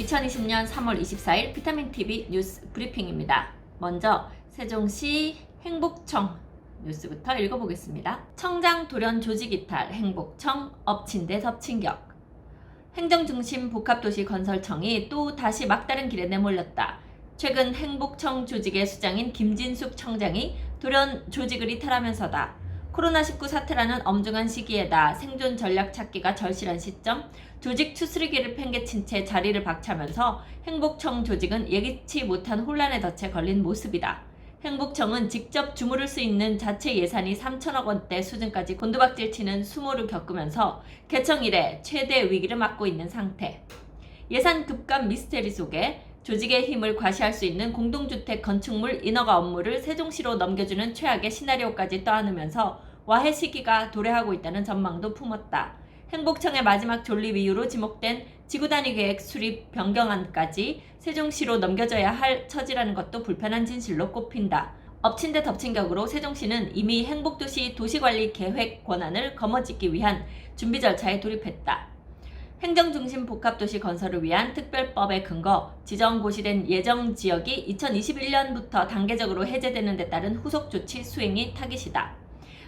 2020년 3월 24일 비타민TV 뉴스 브리핑입니다. 먼저 세종시 행복청 뉴스부터 읽어보겠습니다. 청장 돌연 조직 이탈, 행복청 엎친 데 덮친 격. 행정중심 복합도시 건설청이 또 다시 막다른 길에 내몰렸다. 최근 행복청 조직의 수장인 김진숙 청장이 돌연 조직을 이탈하면서다. 코로나19 사태라는 엄중한 시기에다 생존 전략 찾기가 절실한 시점, 조직 추스리기를 팽개친 채 자리를 박차면서 행복청 조직은 예기치 못한 혼란의 덫에 걸린 모습이다. 행복청은 직접 주무를 수 있는 자체 예산이 3천억 원대 수준까지 곤두박질 치는 수모를 겪으면서 개청 이래 최대 위기를 맞고 있는 상태. 예산 급감 미스테리 속에 조직의 힘을 과시할 수 있는 공동주택 건축물 인허가 업무를 세종시로 넘겨주는 최악의 시나리오까지 떠안으면서 와해 시기가 도래하고 있다는 전망도 품었다. 행복청의 마지막 존립 이유로 지목된 지구단위 계획 수립 변경안까지 세종시로 넘겨져야 할 처지라는 것도 불편한 진실로 꼽힌다. 엎친 데 덮친 격으로 세종시는 이미 행복도시 도시관리 계획 권한을 거머쥐기 위한 준비 절차에 돌입했다. 행정중심 복합도시 건설을 위한 특별법에 근거 지정 고시된 예정지역이 2021년부터 단계적으로 해제되는 데 따른 후속 조치 수행이 타깃이다.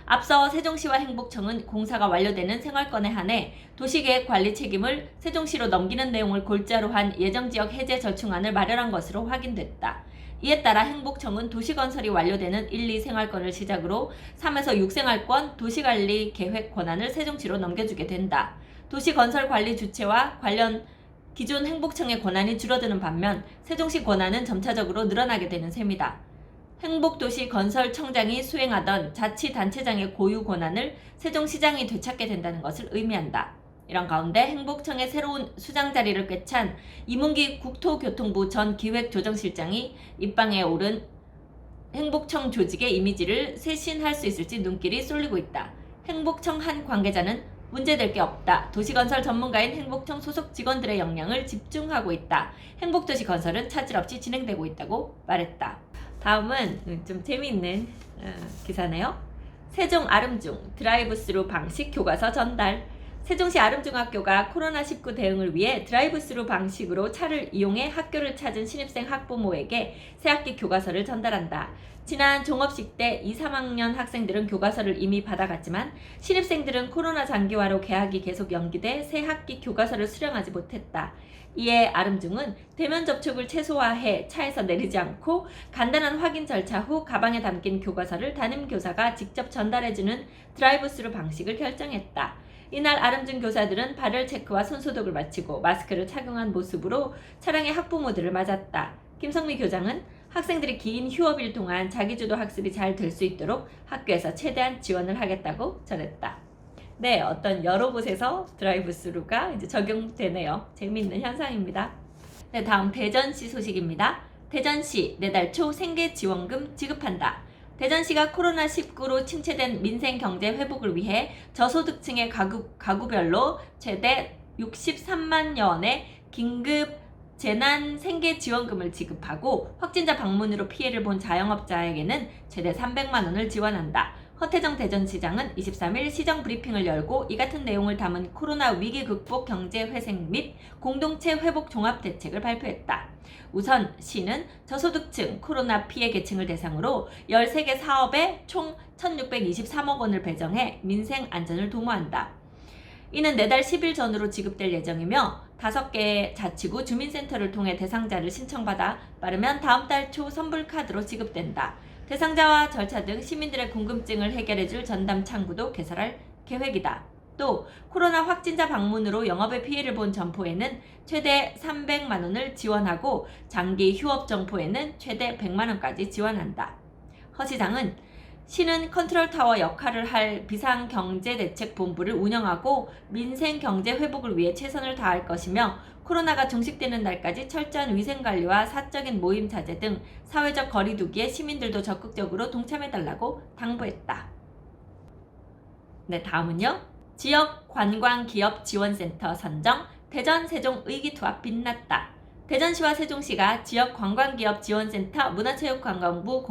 앞서 세종시와 행복청은 공사가 완료되는 생활권에 한해 도시계획 관리 책임을 세종시로 넘기는 내용을 골자로 한 예정지역 해제 절충안을 마련한 것으로 확인됐다. 이에 따라 행복청은 도시건설이 완료되는 1, 2 생활권을 시작으로 3에서 6 생활권 도시관리 계획 권한을 세종시로 넘겨주게 된다. 도시건설 관리 주체와 관련 기존 행복청의 권한이 줄어드는 반면 세종시 권한은 점차적으로 늘어나게 되는 셈이다. 행복도시 건설청장이 수행하던 자치단체장의 고유 권한을 세종시장이 되찾게 된다는 것을 의미한다. 이런 가운데 행복청의 새로운 수장 자리를 꿰찬 이문기 국토교통부 전 기획조정실장이 입방에 오른 행복청 조직의 이미지를 쇄신할 수 있을지 눈길이 쏠리고 있다. 행복청 한 관계자는 문제될 게 없다. 도시건설 전문가인 행복청 소속 직원들의 역량을 집중하고 있다. 행복도시 건설은 차질 없이 진행되고 있다고 말했다. 다음은 좀 재미있는 기사네요. 세종 아름중 드라이브스루 방식 교과서 전달. 세종시 아름중학교가 코로나19 대응을 위해 드라이브스루 방식으로 차를 이용해 학교를 찾은 신입생 학부모에게 새학기 교과서를 전달한다. 지난 종업식 때 2, 3학년 학생들은 교과서를 이미 받아갔지만 신입생들은 코로나 장기화로 개학이 계속 연기돼 새학기 교과서를 수령하지 못했다. 이에 아름중은 대면 접촉을 최소화해 차에서 내리지 않고 간단한 확인 절차 후 가방에 담긴 교과서를 담임교사가 직접 전달해주는 드라이브스루 방식을 결정했다. 이날 아름중 교사들은 발열 체크와 손소독을 마치고 마스크를 착용한 모습으로 차량의 학부모들을 맞았다. 김성미 교장은 학생들이 긴 휴업일 동안 자기주도 학습이 잘 될 수 있도록 학교에서 최대한 지원을 하겠다고 전했다. 네, 어떤 여러 곳에서 드라이브스루가 이제 적용되네요. 재미있는 현상입니다. 네, 다음 대전시 소식입니다. 대전시 내달 초 생계지원금 지급한다. 대전시가 코로나19로 침체된 민생경제 회복을 위해 저소득층의 가구별로 최대 63만여 원의 긴급 재난 생계지원금을 지급하고 확진자 방문으로 피해를 본 자영업자에게는 최대 300만 원을 지원한다. 허태정 대전시장은 23일 시정 브리핑을 열고 이 같은 내용을 담은 코로나 위기 극복 경제 회생 및 공동체 회복 종합 대책을 발표했다. 우선 시는 저소득층 코로나 피해 계층을 대상으로 13개 사업에 총 1,623억 원을 배정해 민생 안전을 도모한다. 이는 내달 10일 전후로 지급될 예정이며 5개 자치구 주민센터를 통해 대상자를 신청받아 빠르면 다음 달 초 선불카드로 지급된다. 대상자와 절차 등 시민들의 궁금증을 해결해줄 전담 창구도 개설할 계획이다. 또 코로나 확진자 방문으로 영업에 피해를 본 점포에는 최대 300만 원을 지원하고 장기 휴업 점포에는 최대 100만 원까지 지원한다. 허 시장은 시는 컨트롤타워 역할을 할 비상경제대책본부를 운영하고 민생경제 회복을 위해 최선을 다할 것이며 코로나가 종식되는 날까지 철저한 위생관리와 사적인 모임 자제 등 사회적 거리두기에 시민들도 적극적으로 동참해달라고 당부했다. 네, 다음은요. 지역관광기업지원센터 선정, 대전, 세종 의기투합 빛났다. 대전시와 세종시가 지역관광기업지원센터 문화체육관광부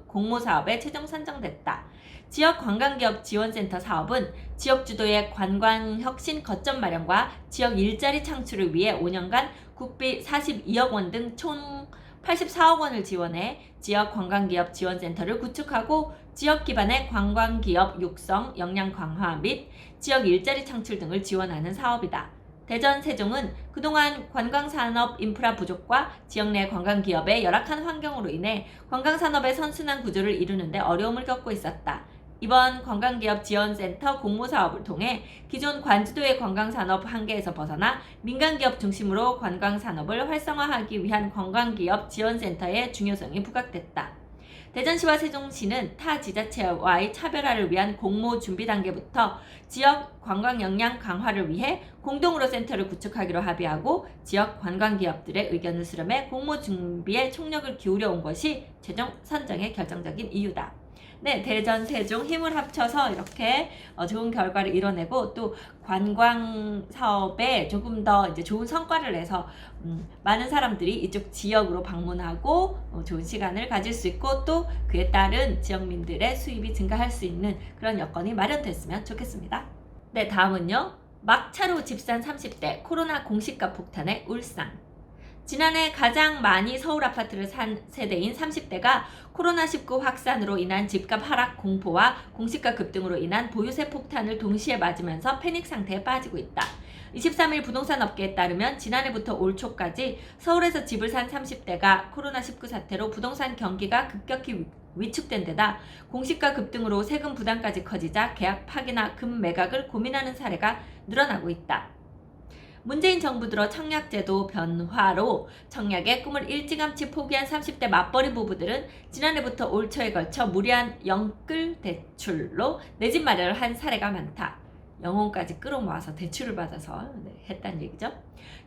공모사업에 최종 선정됐다. 지역관광기업지원센터 사업은 지역 주도의 관광혁신 거점 마련과 지역 일자리 창출을 위해 5년간 국비 42억 원 등 총 84억 원을 지원해 지역 관광기업 지원센터를 구축하고 지역 기반의 관광기업 육성, 역량 강화 및 지역 일자리 창출 등을 지원하는 사업이다. 대전, 세종은 그동안 관광산업 인프라 부족과 지역 내 관광기업의 열악한 환경으로 인해 관광산업의 선순환 구조를 이루는 데 어려움을 겪고 있었다. 이번 관광기업 지원센터 공모사업을 통해 기존 관주도의 관광산업 한계에서 벗어나 민간기업 중심으로 관광산업을 활성화하기 위한 관광기업 지원센터의 중요성이 부각됐다. 대전시와 세종시는 타 지자체와의 차별화를 위한 공모 준비 단계부터 지역 관광 역량 강화를 위해 공동으로 센터를 구축하기로 합의하고 지역 관광기업들의 의견을 수렴해 공모 준비에 총력을 기울여 온 것이 최종 선정의 결정적인 이유다. 네, 대전, 세종 힘을 합쳐서 이렇게 좋은 결과를 이뤄내고 또 관광 사업에 조금 더 이제 좋은 성과를 내서 많은 사람들이 이쪽 지역으로 방문하고 좋은 시간을 가질 수 있고 또 그에 따른 지역민들의 수입이 증가할 수 있는 그런 여건이 마련됐으면 좋겠습니다. 네, 다음은요. 막차로 집 산 30대 코로나 공시가 폭탄의 울산. 지난해 가장 많이 서울 아파트를 산 세대인 30대가 코로나19 확산으로 인한 집값 하락 공포와 공시가 급등으로 인한 보유세 폭탄을 동시에 맞으면서 패닉 상태에 빠지고 있다. 23일 부동산 업계에 따르면 지난해부터 올 초까지 서울에서 집을 산 30대가 코로나19 사태로 부동산 경기가 급격히 위축된 데다 공시가 급등으로 세금 부담까지 커지자 계약 파기나 금 매각을 고민하는 사례가 늘어나고 있다. 문재인 정부 들어 청약제도 변화로 청약의 꿈을 일찌감치 포기한 30대 맞벌이 부부들은 지난해부터 올 초에 걸쳐 무리한 영끌 대출로 내 집 마련을 한 사례가 많다. 영혼까지 끌어모아서 대출을 받아서 했다는 얘기죠.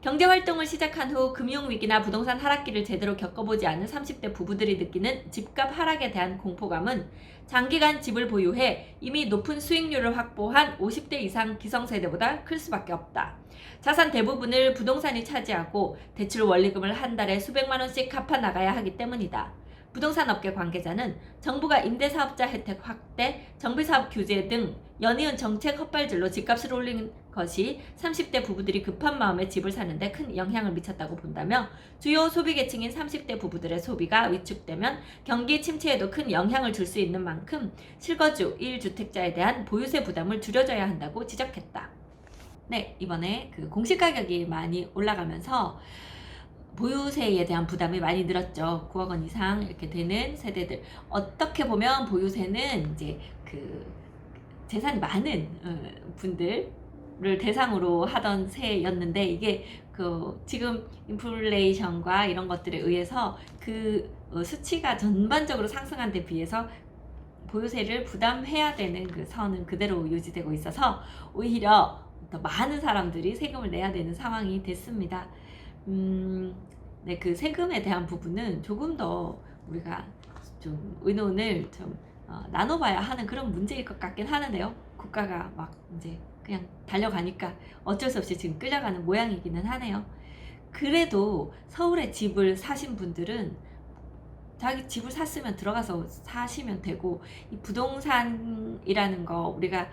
경제활동을 시작한 후 금융위기나 부동산 하락기를 제대로 겪어보지 않은 30대 부부들이 느끼는 집값 하락에 대한 공포감은 장기간 집을 보유해 이미 높은 수익률을 확보한 50대 이상 기성세대보다 클 수밖에 없다. 자산 대부분을 부동산이 차지하고 대출 원리금을 한 달에 수백만 원씩 갚아 나가야 하기 때문이다. 부동산 업계 관계자는 정부가 임대사업자 혜택 확대, 정비사업 규제 등 연이은 정책 헛발질로 집값을 올린 것이 30대 부부들이 급한 마음에 집을 사는데 큰 영향을 미쳤다고 본다며 주요 소비계층인 30대 부부들의 소비가 위축되면 경기 침체에도 큰 영향을 줄 수 있는 만큼 실거주 1주택자에 대한 보유세 부담을 줄여줘야 한다고 지적했다. 네, 이번에 그 공시가격이 많이 올라가면서 보유세에 대한 부담이 많이 늘었죠. 9억 원 이상 이렇게 되는 세대들. 어떻게 보면 보유세는 이제 그 재산이 많은 분들을 대상으로 하던 세였는데 이게 그 지금 인플레이션과 이런 것들에 의해서 그 수치가 전반적으로 상승한 데 비해서 보유세를 부담해야 되는 그 선은 그대로 유지되고 있어서 오히려 더 많은 사람들이 세금을 내야 되는 상황이 됐습니다. 네, 그 세금에 대한 부분은 조금 더 우리가 좀 의논을 좀 나눠봐야 하는 그런 문제일 것 같긴 하는데요. 국가가 막 이제 그냥 달려가니까 어쩔 수 없이 지금 끌려가는 모양이기는 하네요. 그래도 서울에 집을 사신 분들은 자기 집을 샀으면 들어가서 사시면 되고 이 부동산이라는 거 우리가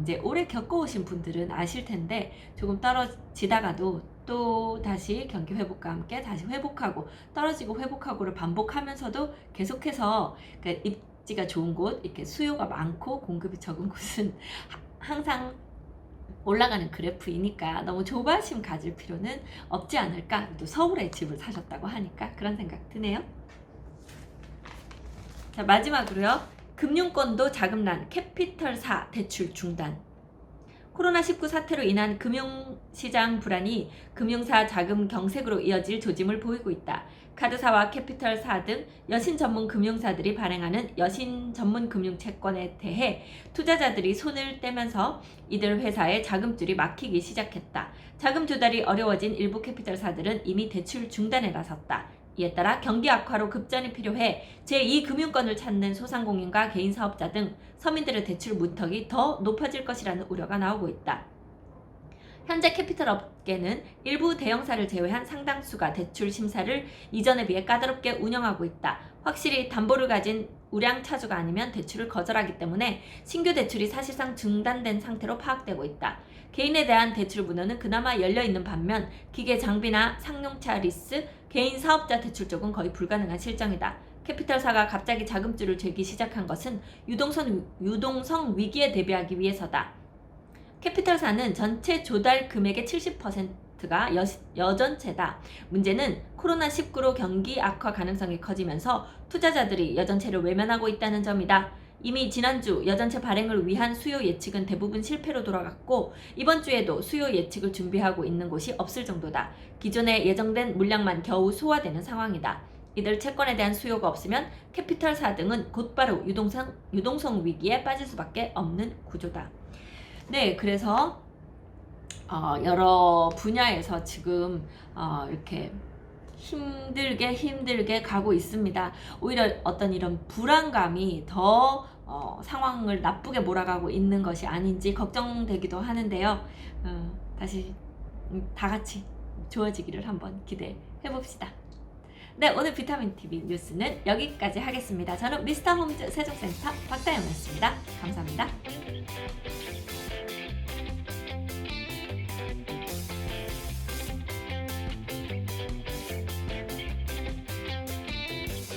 이제 오래 겪어오신 분들은 아실 텐데 조금 떨어지다가도 또 다시 경기 회복과 함께 다시 회복하고 떨어지고 회복하고를 반복하면서도 계속해서 그러니까 입지가 좋은 곳 이렇게 수요가 많고 공급이 적은 곳은 항상 올라가는 그래프이니까 너무 조바심 가질 필요는 없지 않을까. 또 서울에 집을 사셨다고 하니까 그런 생각 드네요. 자, 마지막으로요. 금융권도 자금난 캐피털사 대출 중단. 코로나19 사태로 인한 금융시장 불안이 금융사 자금 경색으로 이어질 조짐을 보이고 있다. 카드사와 캐피털사 등 여신 전문 금융사들이 발행하는 여신 전문 금융 채권에 대해 투자자들이 손을 떼면서 이들 회사의 자금줄이 막히기 시작했다. 자금 조달이 어려워진 일부 캐피털사들은 이미 대출 중단에 나섰다. 이에 따라 경기 악화로 급전이 필요해 제2금융권을 찾는 소상공인과 개인 사업자 등 서민들의 대출 문턱이 더 높아질 것이라는 우려가 나오고 있다. 현재 캐피털 업계는 일부 대형사를 제외한 상당수가 대출 심사를 이전에 비해 까다롭게 운영하고 있다. 확실히 담보를 가진 우량차주가 아니면 대출을 거절하기 때문에 신규 대출이 사실상 중단된 상태로 파악되고 있다. 개인에 대한 대출 문호는 그나마 열려있는 반면 기계 장비나 상용차 리스, 개인 사업자 대출 쪽은 거의 불가능한 실정이다. 캐피털사가 갑자기 자금줄을 죄기 시작한 것은 유동성 위기에 대비하기 위해서다. 캐피털사는 전체 조달 금액의 70%가 여전체다. 문제는 코로나19로 경기 악화 가능성이 커지면서 투자자들이 여전체를 외면하고 있다는 점이다. 이미 지난주 여전체 발행을 위한 수요 예측은 대부분 실패로 돌아갔고 이번 주에도 수요 예측을 준비하고 있는 곳이 없을 정도다. 기존에 예정된 물량만 겨우 소화되는 상황이다. 이들 채권에 대한 수요가 없으면 캐피털사 등은 곧바로 유동성 위기에 빠질 수밖에 없는 구조다. 네, 그래서 여러 분야에서 지금 이렇게 힘들게 가고 있습니다. 오히려 어떤 이런 불안감이 더 상황을 나쁘게 몰아가고 있는 것이 아닌지 걱정되기도 하는데요. 다시 다 같이 좋아지기를 한번 기대해 봅시다. 네, 오늘 비타민TV 뉴스는 여기까지 하겠습니다. 저는 미스터 홈즈 세종센터 박다영이었습니다. 감사합니다.